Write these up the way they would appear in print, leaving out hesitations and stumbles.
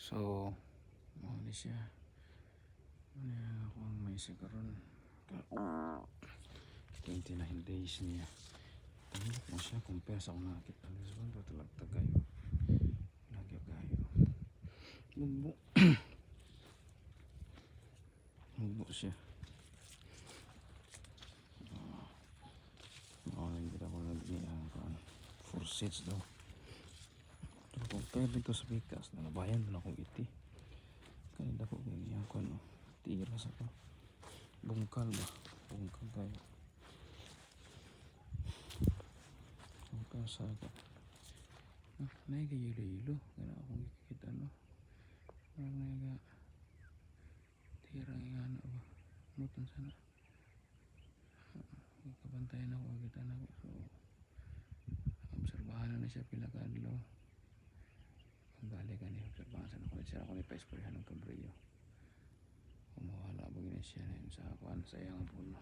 So ano siya, ano ako ang may sikaron 29 days niya. Tanggap mo siya compare sa akong nakakita ng Lisbon. Tatalagta kayo lagi kayo bumbo bumbo siya. Mawalan kita ko nag-iang 4 sets daw. Pero compare dito sa Pikas nalabayan na akong iti kanina ko ganyan ko no tira sa pa bungkal ba bungkal kayo bungkal sa ka naigayilo-ilo gana akong ikikita no parang naiga tira nga ano ba nutan sana kabantayan ako kita na ko so obserbahan na siya pila ka adlaw ang gali ka ni obserbahan sana ko siya ako ni paisprehan ng kabriyo kumawala ba gina siya na yun sa akuan sa iyang puno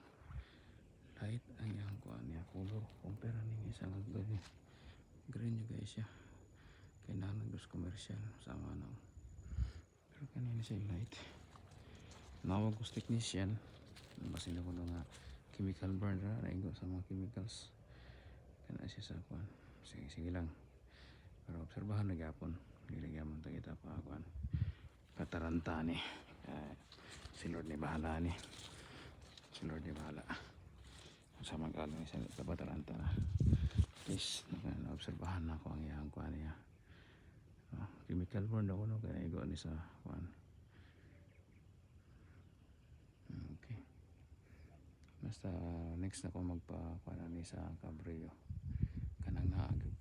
light ang iyang kuan niya color compare ni isang gabi green yung guys siya kaya nagdos commercial sama na pero kanina siya light nawag ko technician basin ako nga chemical burn ra naigo sa mga chemicals kana siya sa kuan sige sige lang pero obserbahan na gapon gilagyaman ta kita pa kuan kataranta ni si Lord ni bahala ni si Lord ni bahala sa magalang isa kataranta na is na-obserbahan na ako ang iyang kuan niya chemical burn ako no kaya igo ni sa kuan okay basta next na ko magpa kuan ni sa kabriyo kanang naag